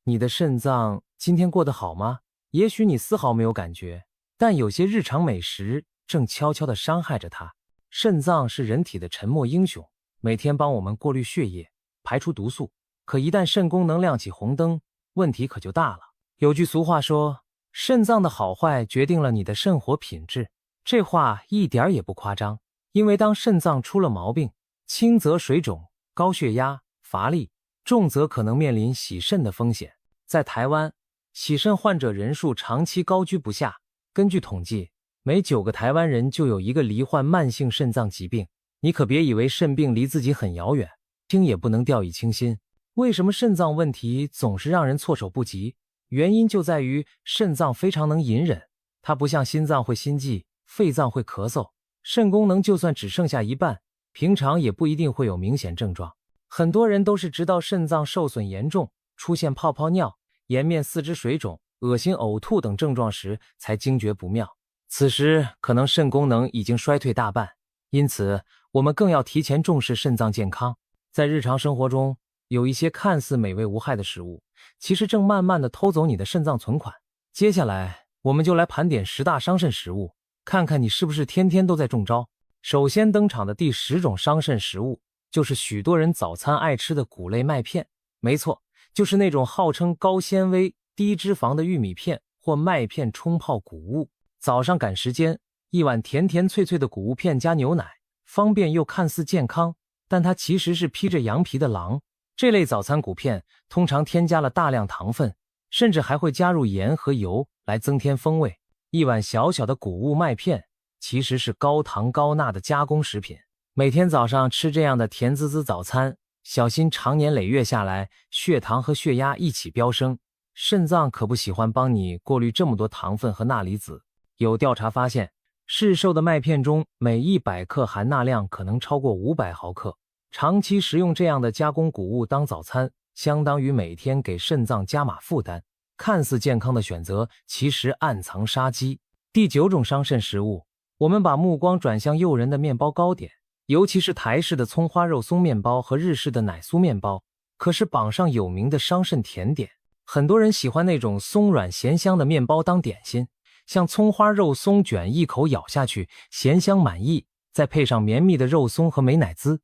你的肾脏今天过得好吗？也许你丝毫没有感觉，但有些日常美食正悄悄地伤害着它。肾脏是人体的沉默英雄，每天帮我们过滤血液，排出毒素。可一旦肾功能亮起红灯，问题可就大了。有句俗话说，肾脏的好坏决定了你的生活品质。这话一点也不夸张，因为当肾脏出了毛病，轻则水肿、高血压、乏力，重则可能面临洗肾的风险。在台湾，洗肾患者人数长期高居不下。根据统计，每9个台湾人就有1个罹患慢性肾脏疾病。你可别以为肾病离自己很遥远，听也不能掉以轻心。为什么肾脏问题总是让人措手不及？原因就在于肾脏非常能隐忍，它不像心脏会心悸，肺脏会咳嗽，肾功能就算只剩下一半，平常也不一定会有明显症状。很多人都是直到肾脏受损严重，出现泡泡尿、颜面四肢水肿、恶心呕吐等症状时才惊觉不妙，此时可能肾功能已经衰退大半。因此我们更要提前重视肾脏健康。在日常生活中，有一些看似美味无害的食物，其实正慢慢地偷走你的肾脏存款。接下来我们就来盘点10大伤肾食物，看看你是不是天天都在中招。首先登场的第10种伤肾食物，就是许多人早餐爱吃的谷类麦片。没错，就是那种号称高纤维、低脂肪的玉米片或麦片冲泡谷物。早上赶时间，一碗甜甜脆脆的谷物片加牛奶，方便又看似健康，但它其实是披着羊皮的狼。这类早餐谷片通常添加了大量糖分，甚至还会加入盐和油来增添风味。一碗小小的谷物麦片其实是高糖高钠的加工食品。每天早上吃这样的甜滋滋早餐，小心长年累月下来，血糖和血压一起飙升。肾脏可不喜欢帮你过滤这么多糖分和钠离子。有调查发现，市售的麦片中每100克含钠量可能超过500毫克。长期食用这样的加工谷物当早餐，相当于每天给肾脏加码负担。看似健康的选择，其实暗藏杀机。第9种伤肾食物，我们把目光转向诱人的面包糕点，尤其是台式的葱花肉松面包和日式的奶酥面包，可是榜上有名的伤肾甜点。很多人喜欢那种松软咸香的面包当点心，像葱花肉松卷一口咬下去，咸香满溢，再配上绵密的肉松和美乃滋，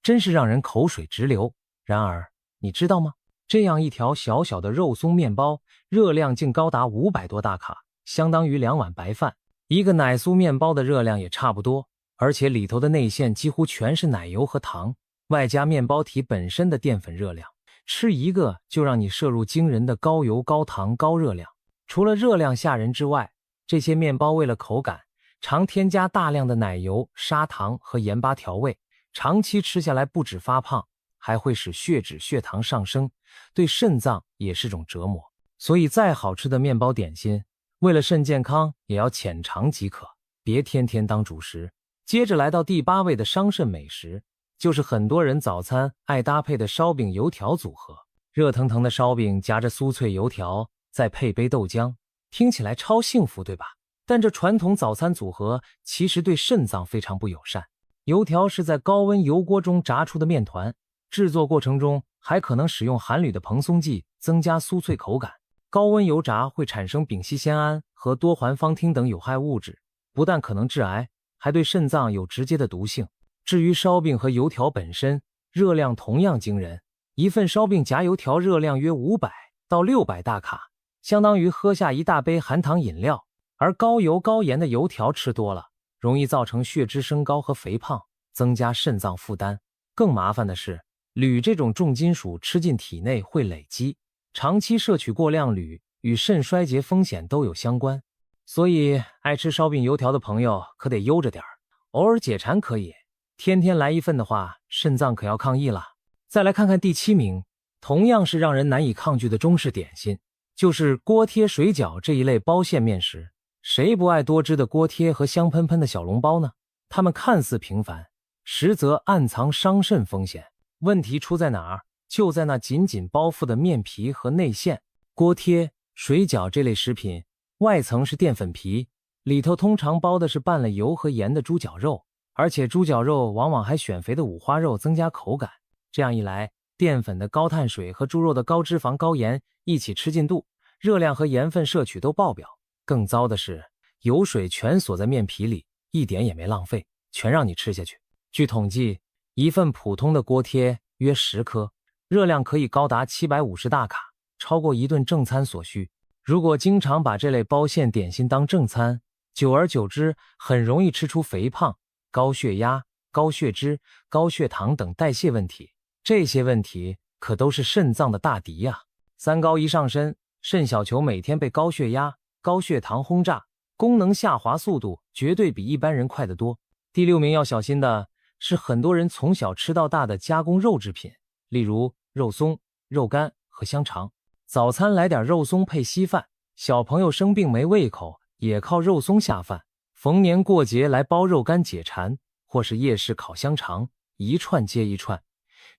真是让人口水直流。然而，你知道吗？这样一条小小的肉松面包，热量竟高达500多大卡，相当于2碗白饭。一个奶酥面包的热量也差不多，而且里头的内馅几乎全是奶油和糖，外加面包体本身的淀粉热量，吃一个就让你摄入惊人的高油、高糖、高热量。除了热量吓人之外，这些面包为了口感，常添加大量的奶油、砂糖和盐巴调味，长期吃下来不止发胖，还会使血脂、血糖上升，对肾脏也是种折磨。所以再好吃的面包点心，为了肾健康也要浅尝即可，别天天当主食。接着来到第8位的伤肾美食，就是很多人早餐爱搭配的烧饼油条组合。热腾腾的烧饼夹着酥脆油条，再配杯豆浆，听起来超幸福，对吧？但这传统早餐组合其实对肾脏非常不友善。油条是在高温油锅中炸出的面团，制作过程中还可能使用含铝的蓬松剂，增加酥脆口感。高温油炸会产生丙烯酰胺和多环芳烃等有害物质，不但可能致癌，还对肾脏有直接的毒性。至于烧饼和油条本身，热量同样惊人，一份烧饼夹油条热量约500到600大卡，相当于喝下一大杯含糖饮料。而高油高盐的油条吃多了，容易造成血脂升高和肥胖，增加肾脏负担。更麻烦的是，铝这种重金属吃进体内会累积，长期摄取过量铝与肾衰竭风险都有相关。所以爱吃烧饼油条的朋友可得悠着点儿，偶尔解馋可以，天天来一份的话，肾脏可要抗议了。再来看看第7名，同样是让人难以抗拒的中式点心，就是锅贴水饺这一类包馅面食。谁不爱多汁的锅贴和香喷喷的小笼包呢？它们看似平凡，实则暗藏伤肾风险。问题出在哪儿？就在那紧紧包覆的面皮和内馅。锅贴、水饺这类食品，外层是淀粉皮，里头通常包的是拌了油和盐的猪脚肉，而且猪脚肉往往还选肥的五花肉增加口感。这样一来，淀粉的高碳水和猪肉的高脂肪高盐一起吃进肚，热量和盐分摄取都爆表。更糟的是，油水全锁在面皮里，一点也没浪费，全让你吃下去。据统计，一份普通的锅贴约10颗，热量可以高达750大卡，超过一顿正餐所需。如果经常把这类包馅点心当正餐，久而久之很容易吃出肥胖、高血压、高血脂、高血糖等代谢问题。这些问题可都是肾脏的大敌呀。三高一上身，肾小球每天被高血压、高血糖轰炸，功能下滑速度绝对比一般人快得多。第6名要小心的是很多人从小吃到大的加工肉制品，例如肉松、肉干和香肠。早餐来点肉松配稀饭，小朋友生病没胃口也靠肉松下饭。逢年过节来包肉干解馋，或是夜市烤香肠，一串接一串。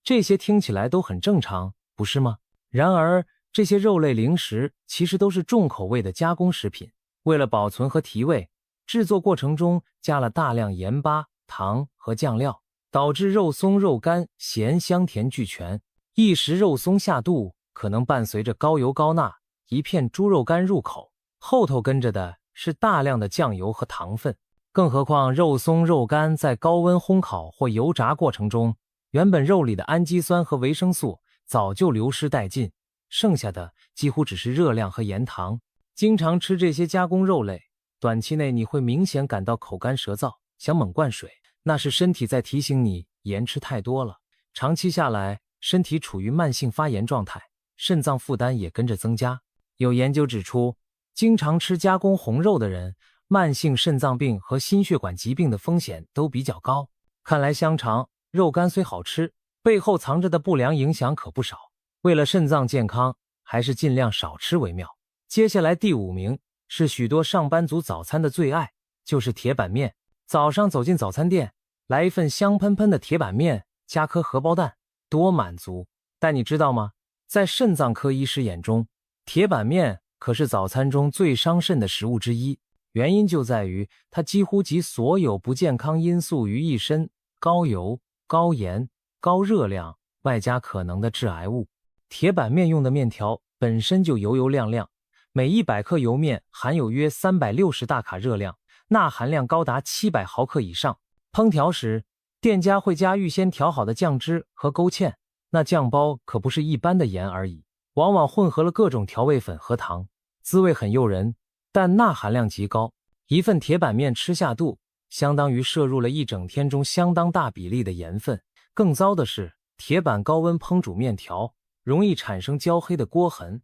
这些听起来都很正常，不是吗？然而，这些肉类零食其实都是重口味的加工食品，为了保存和提味，制作过程中加了大量盐巴、糖和酱料，导致肉松肉干咸香甜俱全。一时肉松下肚，可能伴随着高油高钠，一片猪肉干入口，后头跟着的是大量的酱油和糖分。更何况肉松肉干在高温烘烤或油炸过程中，原本肉里的氨基酸和维生素早就流失殆尽，剩下的几乎只是热量和盐糖。经常吃这些加工肉类，短期内你会明显感到口干舌燥，想猛灌水，那是身体在提醒你盐吃太多了。长期下来，身体处于慢性发炎状态，肾脏负担也跟着增加。有研究指出，经常吃加工红肉的人，慢性肾脏病和心血管疾病的风险都比较高。看来香肠、肉干虽好吃，背后藏着的不良影响可不少。为了肾脏健康，还是尽量少吃为妙。接下来第5名是许多上班族早餐的最爱，就是铁板面。早上走进早餐店，来一份香喷喷的铁板面，加颗荷包蛋，多满足。但你知道吗？在肾脏科医师眼中，铁板面可是早餐中最伤肾的食物之一。原因就在于它几乎集所有不健康因素于一身，高油、高盐、高热量，外加可能的致癌物。铁板面用的面条本身就油油亮亮，每100克油面含有约360大卡热量，钠含量高达700毫克以上。烹调时，店家会加预先调好的酱汁和勾芡，那酱包可不是一般的盐而已，往往混合了各种调味粉和糖，滋味很诱人，但钠含量极高。一份铁板面吃下肚，相当于摄入了一整天中相当大比例的盐分。更糟的是，铁板高温烹煮面条容易产生焦黑的锅痕，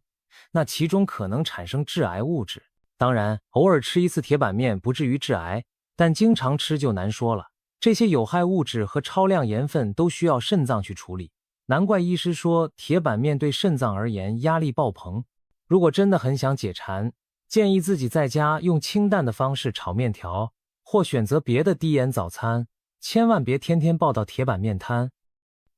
那其中可能产生致癌物质。当然，偶尔吃一次铁板面不至于致癌，但经常吃就难说了。这些有害物质和超量盐分都需要肾脏去处理，难怪医师说铁板面对肾脏而言压力爆棚。如果真的很想解馋，建议自己在家用清淡的方式炒面条，或选择别的低盐早餐，千万别天天抱到铁板面摊。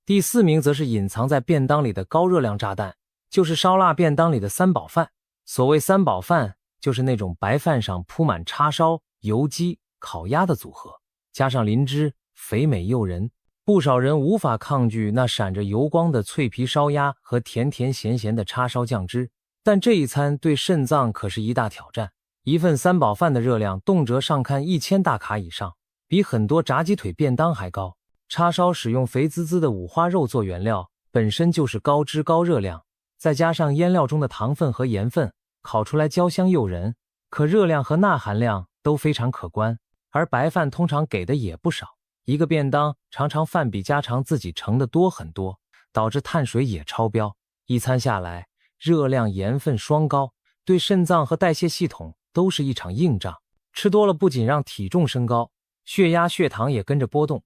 第4名则是隐藏在便当里的高热量炸弹，就是烧腊便当里的三宝饭。所谓三宝饭，就是那种白饭上铺满叉烧、油鸡、烤鸭的组合，加上淋汁，肥美诱人。不少人无法抗拒那闪着油光的脆皮烧鸭和甜甜咸咸的叉烧酱汁，但这一餐对肾脏可是一大挑战。一份三宝饭的热量动辄上看1000大卡以上，比很多炸鸡腿便当还高。叉烧使用肥滋滋的五花肉做原料，本身就是高脂高热量，再加上腌料中的糖分和盐分，烤出来焦香诱人，可热量和钠含量都非常可观。而白饭通常给的也不少，一个便当常常饭比家常自己盛的多很多，导致碳水也超标。一餐下来，热量盐分双高，对肾脏和代谢系统都是一场硬仗。吃多了不仅让体重升高，血压血糖也跟着波动，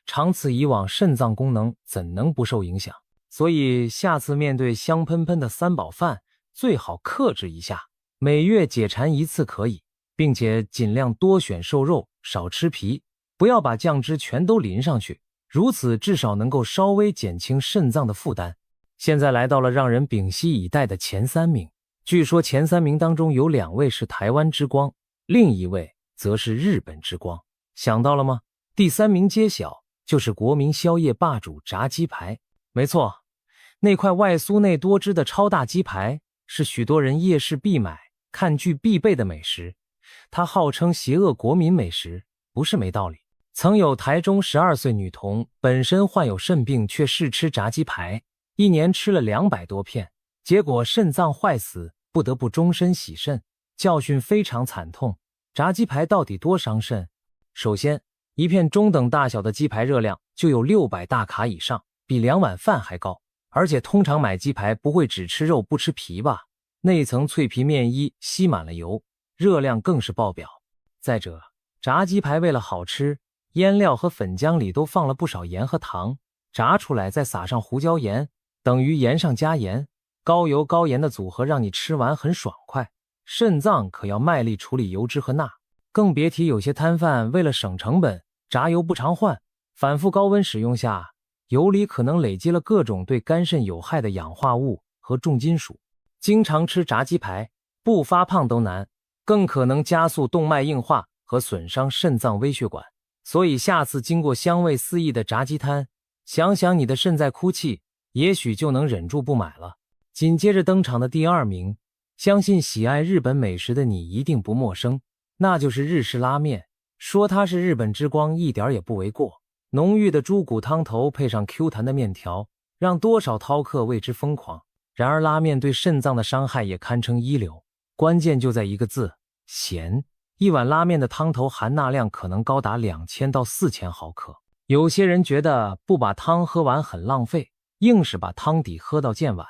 长此以往，肾脏功能怎能不受影响？所以下次面对香喷喷的三宝饭，最好克制一下，每月解馋一次可以，并且尽量多选瘦肉，少吃皮，不要把酱汁全都淋上去，如此至少能够稍微减轻肾脏的负担。现在来到了让人屏息以待的前3名，据说前3名当中有2位是台湾之光，另一位则是日本之光。想到了吗？第3名揭晓，就是国民宵夜霸主炸鸡排。没错，那块外酥内多汁的超大鸡排是许多人夜市必买、看剧必备的美食，它号称邪恶国民美食，不是没道理。曾有台中12岁女童本身患有肾病，却试吃炸鸡排，一年吃了200多片，结果肾脏坏死，不得不终身洗肾，教训非常惨痛。炸鸡排到底多伤肾？首先，一片中等大小的鸡排热量就有600大卡以上，比2碗饭还高。而且通常买鸡排不会只吃肉不吃皮吧？内层脆皮面衣吸满了油，热量更是爆表。再者，炸鸡排为了好吃，腌料和粉浆里都放了不少盐和糖，炸出来再撒上胡椒盐，等于盐上加盐，高油高盐的组合让你吃完很爽快。肾脏可要卖力处理油脂和钠，更别提有些摊贩为了省成本，炸油不常换，反复高温使用下，油里可能累积了各种对肝肾有害的氧化物和重金属。经常吃炸鸡排，不发胖都难，更可能加速动脉硬化和损伤肾脏微血管。所以下次经过香味四溢的炸鸡摊，想想你的肾在哭泣，也许就能忍住不买了。紧接着登场的第2名，相信喜爱日本美食的你一定不陌生，那就是日式拉面。说它是日本之光一点也不为过。浓郁的猪骨汤头配上 Q 弹的面条，让多少饕客为之疯狂。然而拉面对肾脏的伤害也堪称一流，关键就在一个字：咸。一碗拉面的汤头含钠量可能高达2000到4000毫克。有些人觉得不把汤喝完很浪费，硬是把汤底喝到见碗，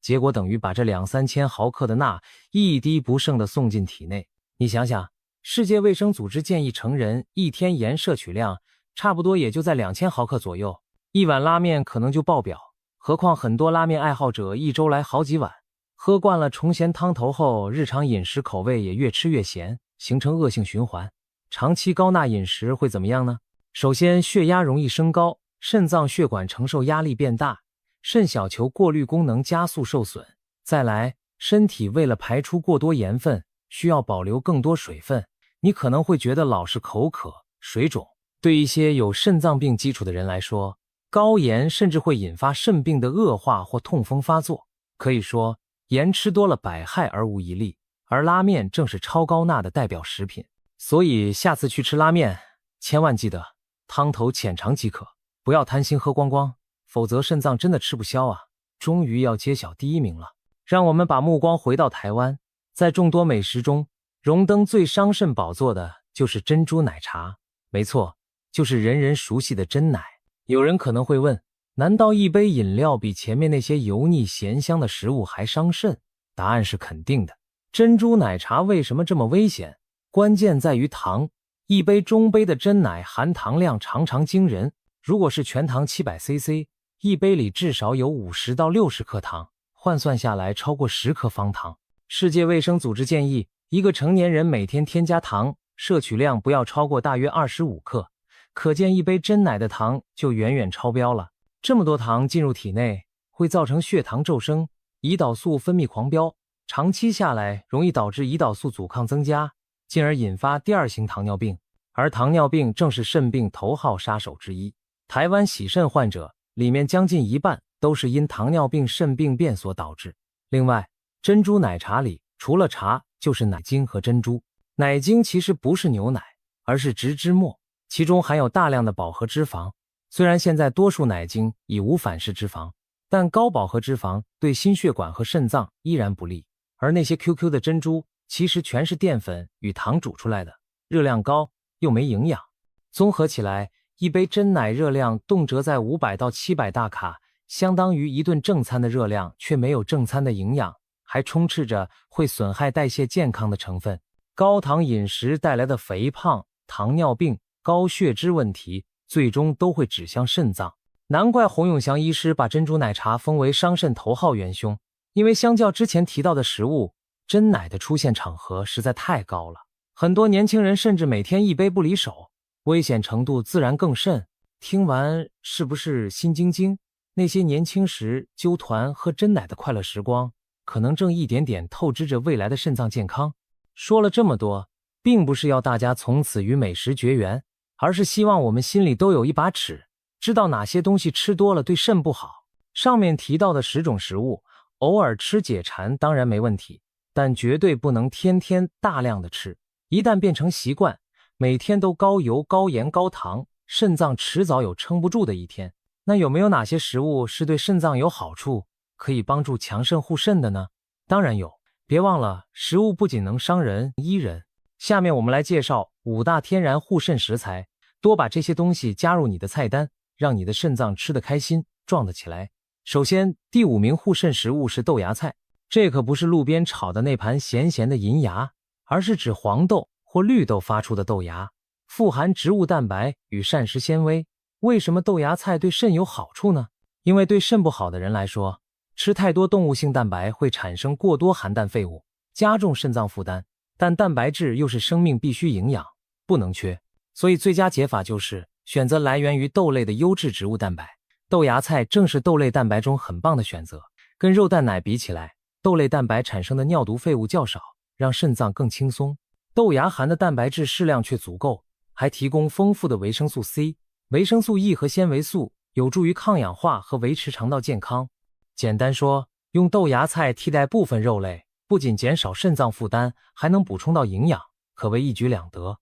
结果等于把这2-3千毫克的钠一滴不剩地送进体内。你想想，世界卫生组织建议成人一天盐摄取量差不多也就在2000毫克左右，一碗拉面可能就爆表，何况很多拉面爱好者一周来好几碗，喝惯了重咸汤头后，日常饮食口味也越吃越咸，形成恶性循环。长期高钠饮食会怎么样呢？首先，血压容易升高，肾脏血管承受压力变大，肾小球过滤功能加速受损。再来，身体为了排出过多盐分，需要保留更多水分，你可能会觉得老是口渴、水肿。对一些有肾脏病基础的人来说，高盐甚至会引发肾病的恶化或痛风发作。可以说，盐吃多了百害而无一利，而拉面正是超高钠的代表食品。所以下次去吃拉面，千万记得汤头浅尝即可，不要贪心喝光光，否则肾脏真的吃不消啊。终于要揭晓第1名了，让我们把目光回到台湾。在众多美食中，荣登最伤肾宝座的就是珍珠奶茶。没错，就是人人熟悉的珍奶。有人可能会问，难道一杯饮料比前面那些油腻咸香的食物还伤肾？答案是肯定的。珍珠奶茶为什么这么危险？关键在于糖。一杯中杯的珍奶含糖量常常惊人，如果是全糖 700cc， 一杯里至少有50到60克糖，换算下来超过10克方糖。世界卫生组织建议，一个成年人每天添加糖摄取量不要超过大约25克，可见一杯珍奶的糖就远远超标了。这么多糖进入体内，会造成血糖骤升，胰岛素分泌狂飙，长期下来容易导致胰岛素阻抗增加，进而引发第2型糖尿病。而糖尿病正是肾病头号杀手之一。台湾洗肾患者里面将近1半都是因糖尿病肾病变所导致。另外，珍珠奶茶里除了茶就是奶精和珍珠。奶精其实不是牛奶，而是植脂末，其中含有大量的饱和脂肪。虽然现在多数奶精已无反式脂肪，但高饱和脂肪对心血管和肾脏依然不利。而那些 QQ 的珍珠其实全是淀粉与糖煮出来的，热量高又没营养。综合起来，一杯珍奶热量动辄在500到700大卡，相当于一顿正餐的热量，却没有正餐的营养，还充斥着会损害代谢健康的成分。高糖饮食带来的肥胖、糖尿病、高血脂问题，最终都会指向肾脏。难怪洪永祥医师把珍珠奶茶封为伤肾头号元凶，因为相较之前提到的食物，珍奶的出现场合实在太高了。很多年轻人甚至每天一杯不离手，危险程度自然更甚。听完是不是心惊惊？那些年轻时揪团喝珍奶的快乐时光，可能正一点点透支着未来的肾脏健康。说了这么多，并不是要大家从此与美食绝缘，而是希望我们心里都有一把尺，知道哪些东西吃多了对肾不好，上面提到的10种食物，偶尔吃解馋当然没问题，但绝对不能天天大量的吃。一旦变成习惯，每天都高油、高盐、高糖，肾脏迟早有撑不住的一天。那有没有哪些食物是对肾脏有好处，可以帮助强肾护肾的呢？当然有，别忘了，食物不仅能伤人医人。下面我们来介绍5大天然护肾食材，多把这些东西加入你的菜单，让你的肾脏吃得开心，壮得起来。首先，第5名护肾食物是豆芽菜，这可不是路边炒的那盘咸咸的银芽，而是指黄豆或绿豆发出的豆芽，富含植物蛋白与膳食纤维。为什么豆芽菜对肾有好处呢？因为对肾不好的人来说，吃太多动物性蛋白会产生过多含氮废物，加重肾脏负担，但蛋白质又是生命必需营养，不能缺，所以最佳解法就是选择来源于豆类的优质植物蛋白。豆芽菜正是豆类蛋白中很棒的选择，跟肉蛋奶比起来，豆类蛋白产生的尿毒废物较少，让肾脏更轻松。豆芽含的蛋白质适量却足够，还提供丰富的维生素 C、维生素 E 和纤维素，有助于抗氧化和维持肠道健康。简单说，用豆芽菜替代部分肉类，不仅减少肾脏负担，还能补充到营养，可谓一举两得。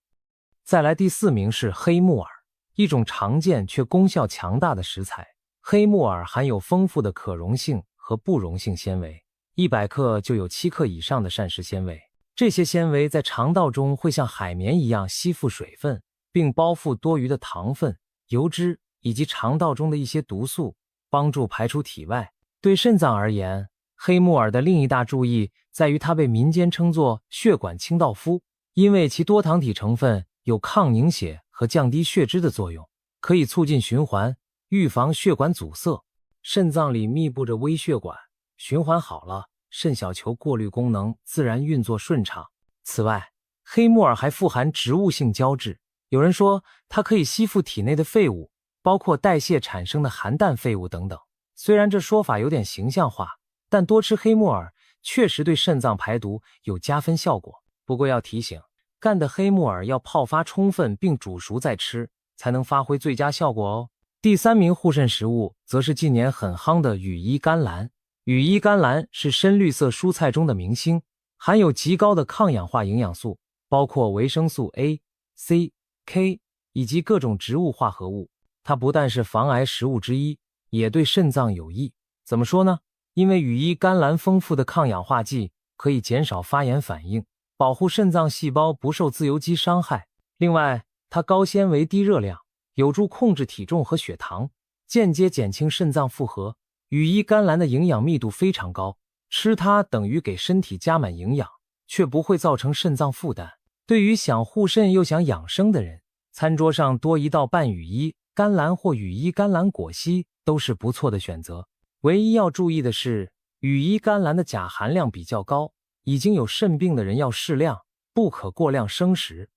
再来第4名是黑木耳，一种常见却功效强大的食材。黑木耳含有丰富的可溶性和不溶性纤维，100克就有7克以上的膳食纤维。这些纤维在肠道中会像海绵一样吸附水分，并包覆多余的糖分、油脂以及肠道中的一些毒素，帮助排出体外。对肾脏而言，黑木耳的另一大注意在于它被民间称作血管清道夫，因为其多糖体成分有抗凝血和降低血脂的作用，可以促进循环，预防血管阻塞。肾脏里密布着微血管，循环好了，肾小球过滤功能自然运作顺畅。此外，黑木耳还富含植物性胶质，有人说它可以吸附体内的废物，包括代谢产生的含氮废物等等。虽然这说法有点形象化，但多吃黑木耳确实对肾脏排毒有加分效果。不过要提醒，干的黑木耳要泡发充分并煮熟再吃，才能发挥最佳效果哦。第3名护肾食物则是近年很夯的羽衣甘蓝。羽衣甘蓝是深绿色蔬菜中的明星，含有极高的抗氧化营养素，包括维生素 A、C、K 以及各种植物化合物。它不但是防癌食物之一，也对肾脏有益。怎么说呢？因为羽衣甘蓝丰富的抗氧化剂可以减少发炎反应，保护肾脏细胞不受自由基伤害。另外，它高纤维低热量，有助控制体重和血糖，间接减轻肾脏负荷。羽衣甘蓝的营养密度非常高，吃它等于给身体加满营养，却不会造成肾脏负担。对于想护肾又想养生的人，餐桌上多一道拌羽衣甘蓝或羽衣甘蓝果昔都是不错的选择。唯一要注意的是，羽衣甘蓝的钾含量比较高，已经有肾病的人要适量，不可过量生食。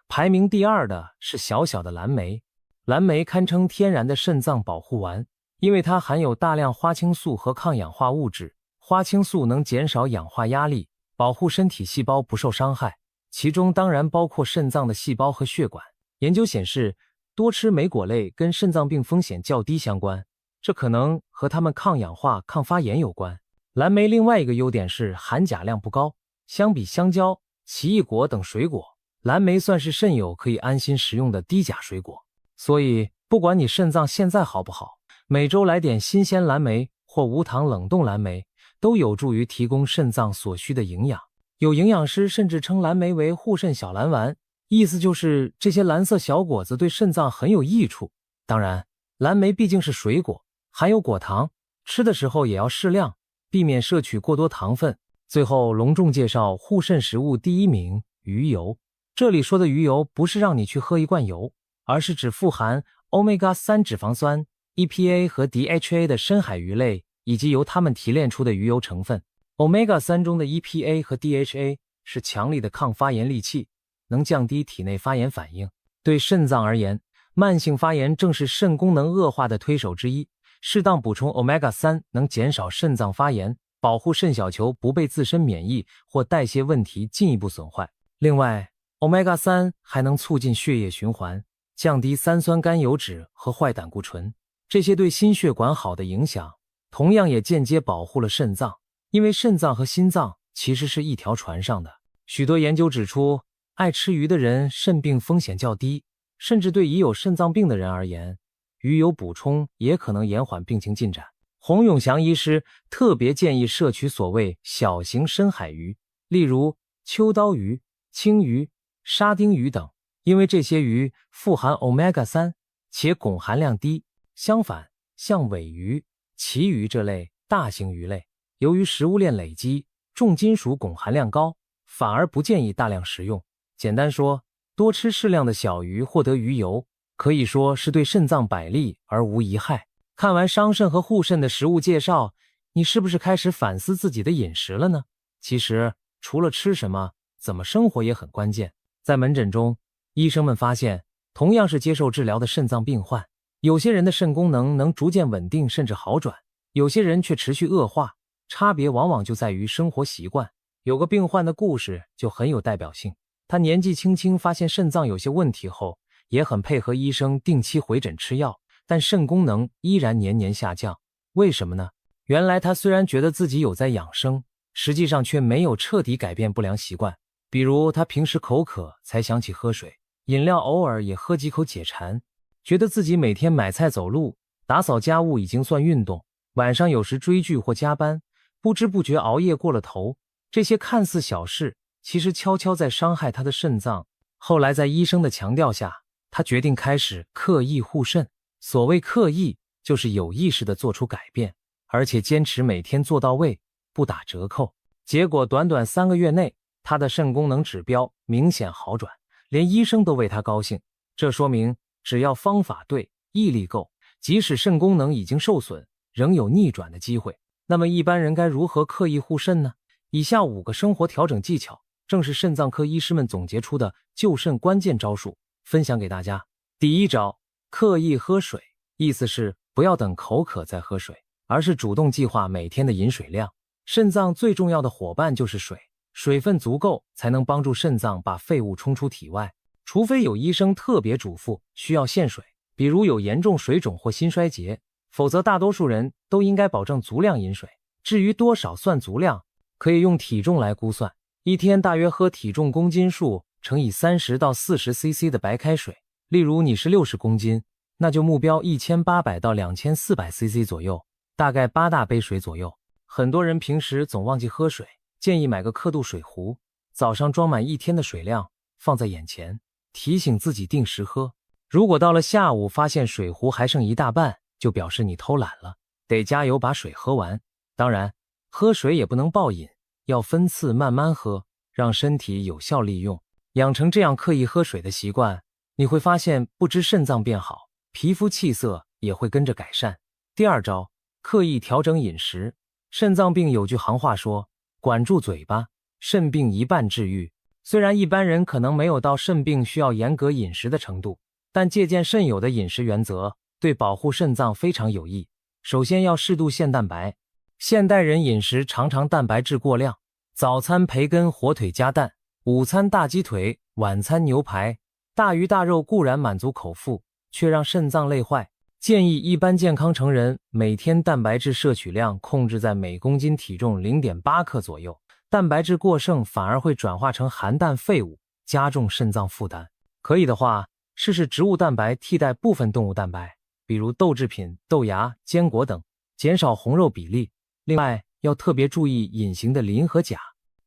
排名第2的是小小的蓝莓。蓝莓堪称天然的肾脏保护丸，因为它含有大量花青素和抗氧化物质。花青素能减少氧化压力，保护身体细胞不受伤害，其中当然包括肾脏的细胞和血管。研究显示，多吃莓果类跟肾脏病风险较低相关，这可能和它们抗氧化、抗发炎有关。蓝莓另外一个优点是含钾量不高，相比香蕉、奇异果等水果，蓝莓算是肾友可以安心食用的低钾水果。所以，不管你肾脏现在好不好，每周来点新鲜蓝莓或无糖冷冻蓝莓，都有助于提供肾脏所需的营养。有营养师甚至称蓝莓为护肾小蓝丸，意思就是这些蓝色小果子对肾脏很有益处。当然，蓝莓毕竟是水果，含有果糖，吃的时候也要适量，避免摄取过多糖分。最后隆重介绍护肾食物第1名，鱼油。这里说的鱼油不是让你去喝一罐油，而是指富含 Omega-3 脂肪酸、EPA 和 DHA 的深海鱼类，以及由它们提炼出的鱼油成分。Omega-3 中的 EPA 和 DHA 是强力的抗发炎利器，能降低体内发炎反应。对肾脏而言，慢性发炎正是肾功能恶化的推手之一，适当补充 Omega-3 能减少肾脏发炎，保护肾小球不被自身免疫或代谢问题进一步损坏。另外， Omega-3 还能促进血液循环，降低三酸甘油酯和坏胆固醇，这些对心血管好的影响同样也间接保护了肾脏，因为肾脏和心脏其实是一条船上的。许多研究指出，爱吃鱼的人肾病风险较低，甚至对已有肾脏病的人而言，鱼油补充也可能延缓病情进展。洪永祥医师特别建议摄取所谓小型深海鱼，例如秋刀鱼、青鱼、沙丁鱼等，因为这些鱼富含 Omega-3， 且汞含量低。相反，像尾鱼、旗鱼这类大型鱼类，由于食物链累积，重金属汞含量高，反而不建议大量食用。简单说，多吃适量的小鱼获得鱼油，可以说是对肾脏百利而无一害。看完伤肾和护肾的食物介绍，你是不是开始反思自己的饮食了呢？其实，除了吃什么，怎么生活也很关键。在门诊中，医生们发现，同样是接受治疗的肾脏病患，有些人的肾功能能逐渐稳定甚至好转，有些人却持续恶化，差别往往就在于生活习惯。有个病患的故事就很有代表性，他年纪轻轻发现肾脏有些问题后，也很配合医生定期回诊吃药，但肾功能依然年年下降。为什么呢？原来他虽然觉得自己有在养生，实际上却没有彻底改变不良习惯。比如他平时口渴才想起喝水，饮料偶尔也喝几口解馋，觉得自己每天买菜走路、打扫家务已经算运动，晚上有时追剧或加班，不知不觉熬夜过了头。这些看似小事，其实悄悄在伤害他的肾脏。后来在医生的强调下，他决定开始刻意护肾。所谓刻意，就是有意识地做出改变，而且坚持每天做到位，不打折扣。结果短短3个月内，他的肾功能指标明显好转，连医生都为他高兴。这说明只要方法对，毅力够，即使肾功能已经受损，仍有逆转的机会。那么一般人该如何刻意护肾呢？以下5个生活调整技巧，正是肾脏科医师们总结出的救肾关键招数，分享给大家。第一招，刻意喝水，意思是不要等口渴再喝水，而是主动计划每天的饮水量。肾脏最重要的伙伴就是水，水分足够才能帮助肾脏把废物冲出体外，除非有医生特别嘱咐需要限水，比如有严重水肿或心衰竭，否则大多数人都应该保证足量饮水。至于多少算足量，可以用体重来估算，一天大约喝体重公斤数乘以30到40 cc 的白开水。例如你是60公斤，那就目标1800到2400 cc 左右，大概8大杯水左右。很多人平时总忘记喝水，建议买个刻度水壶，早上装满1天的水量放在眼前，提醒自己定时喝。如果到了下午发现水壶还剩1大半，就表示你偷懒了，得加油把水喝完。当然，喝水也不能暴饮，要分次慢慢喝，让身体有效利用。养成这样刻意喝水的习惯，你会发现不知肾脏变好，皮肤气色也会跟着改善。第二招，刻意调整饮食。肾脏病有句行话说，管住嘴巴，肾病一半治愈。虽然一般人可能没有到肾病需要严格饮食的程度，但借鉴肾友的饮食原则，对保护肾脏非常有益。首先要适度限蛋白。现代人饮食常常蛋白质过量，早餐培根、火腿加蛋，午餐大鸡腿，晚餐牛排，大鱼大肉固然满足口腹，却让肾脏累坏。建议一般健康成人每天蛋白质摄取量控制在每公斤体重 0.8 克左右，蛋白质过剩反而会转化成含氮废物，加重肾脏负担。可以的话，试试植物蛋白替代部分动物蛋白，比如豆制品、豆芽、坚果等，减少红肉比例。另外，要特别注意隐形的磷和钾。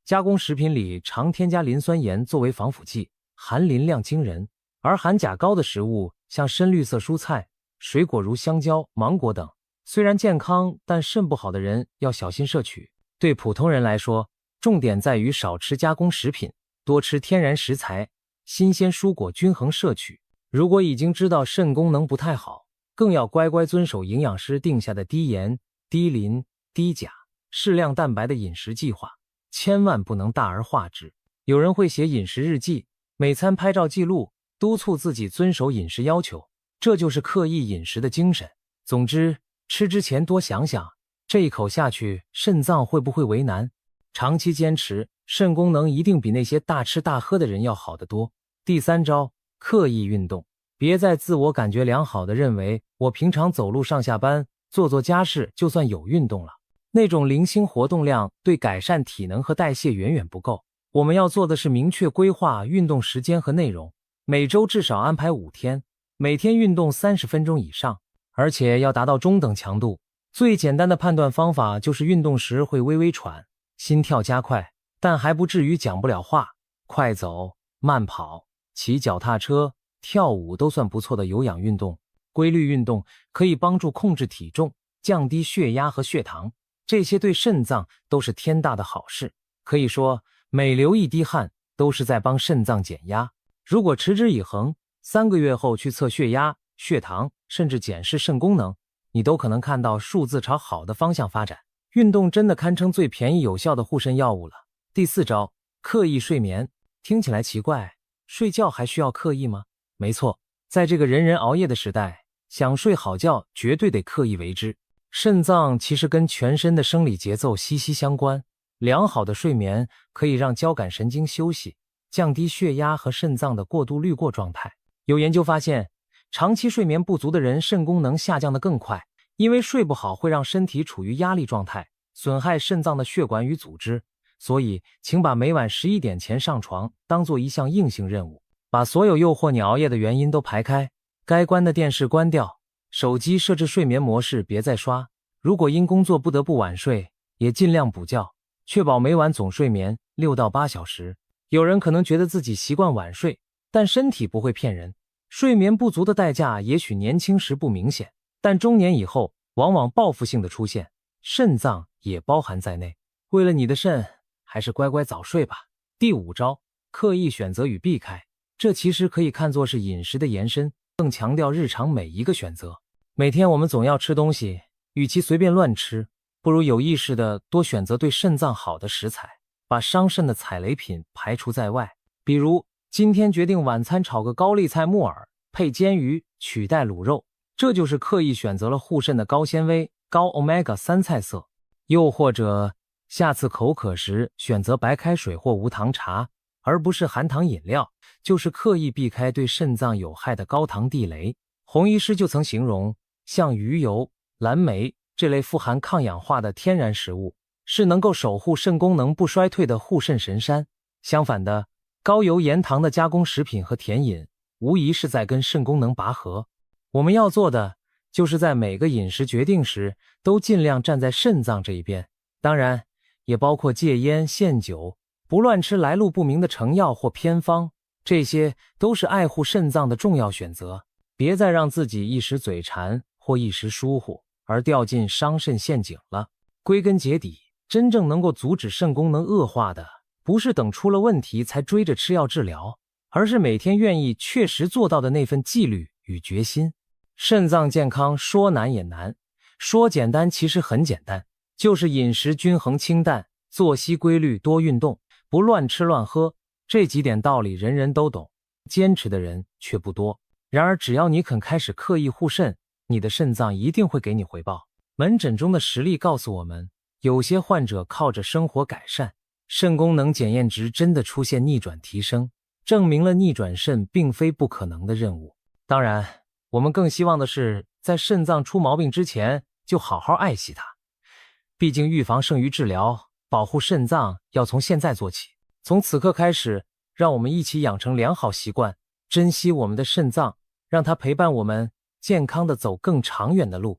加工食品里常添加磷酸盐作为防腐剂，含磷量惊人，而含钾高的食物像深绿色蔬菜、水果如香蕉、芒果等，虽然健康，但肾不好的人要小心摄取。对普通人来说，重点在于少吃加工食品，多吃天然食材，新鲜蔬果均衡摄取。如果已经知道肾功能不太好，更要乖乖遵守营养师定下的低盐、低磷、低钾、适量蛋白的饮食计划，千万不能大而化之。有人会写饮食日记，每餐拍照记录，督促自己遵守饮食要求，这就是刻意饮食的精神。总之，吃之前多想想，这一口下去，肾脏会不会为难？长期坚持，肾功能一定比那些大吃大喝的人要好得多。第三招，刻意运动。别再自我感觉良好的认为，我平常走路上下班，做做家事就算有运动了。那种零星活动量对改善体能和代谢远远不够。我们要做的是明确规划运动时间和内容，每周至少安排5天，每天运动30分钟以上，而且要达到中等强度。最简单的判断方法就是运动时会微微喘，心跳加快，但还不至于讲不了话。快走、慢跑、骑脚踏车、跳舞都算不错的有氧运动。规律运动可以帮助控制体重，降低血压和血糖，这些对肾脏都是天大的好事。可以说，每流一滴汗都是在帮肾脏减压。如果持之以恒，3个月后去测血压、血糖，甚至检视肾功能，你都可能看到数字朝好的方向发展。运动真的堪称最便宜有效的护肾药物了。第4招，刻意睡眠。听起来奇怪，睡觉还需要刻意吗？没错，在这个人人熬夜的时代，想睡好觉绝对得刻意为之。肾脏其实跟全身的生理节奏息息相关，良好的睡眠可以让交感神经休息，降低血压和肾脏的过度滤过状态。有研究发现，长期睡眠不足的人肾功能下降得更快，因为睡不好会让身体处于压力状态，损害肾脏的血管与组织。所以，请把每晚11点前上床当做一项硬性任务，把所有诱惑你熬夜的原因都排开，该关的电视关掉，手机设置睡眠模式别再刷。如果因工作不得不晚睡，也尽量补觉，确保每晚总睡眠6到8小时。有人可能觉得自己习惯晚睡，但身体不会骗人。睡眠不足的代价也许年轻时不明显，但中年以后往往报复性的出现，肾脏也包含在内。为了你的肾，还是乖乖早睡吧。第5招，刻意选择与避开。这其实可以看作是饮食的延伸，更强调日常每一个选择。每天我们总要吃东西，与其随便乱吃，不如有意识的多选择对肾脏好的食材，把伤肾的踩雷品排除在外。比如今天决定晚餐炒个高丽菜木耳配煎鱼，取代卤肉，这就是刻意选择了护肾的高纤维、高 Omega-3 菜色。又或者下次口渴时选择白开水或无糖茶，而不是含糖饮料，就是刻意避开对肾脏有害的高糖地雷。洪医师就曾形容，像鱼油、蓝莓这类富含抗氧化的天然食物，是能够守护肾功能不衰退的护肾神山。相反的，高油盐糖的加工食品和甜饮，无疑是在跟肾功能拔河。我们要做的，就是在每个饮食决定时，都尽量站在肾脏这一边。当然，也包括戒烟限酒，不乱吃来路不明的成药或偏方，这些都是爱护肾脏的重要选择。别再让自己一时嘴馋或一时疏忽而掉进伤肾陷阱了。归根结底，真正能够阻止肾功能恶化的，不是等出了问题才追着吃药治疗，而是每天愿意确实做到的那份纪律与决心。肾脏健康说难也难，说简单其实很简单，就是饮食均衡清淡，作息规律，多运动，不乱吃乱喝。这几点道理人人都懂，坚持的人却不多。然而只要你肯开始刻意护肾，你的肾脏一定会给你回报。门诊中的实例告诉我们，有些患者靠着生活改善，肾功能检验值真的出现逆转提升，证明了逆转肾并非不可能的任务。当然，我们更希望的是在肾脏出毛病之前就好好爱惜它。毕竟预防胜于治疗，保护肾脏要从现在做起。从此刻开始，让我们一起养成良好习惯，珍惜我们的肾脏，让它陪伴我们健康地走更长远的路。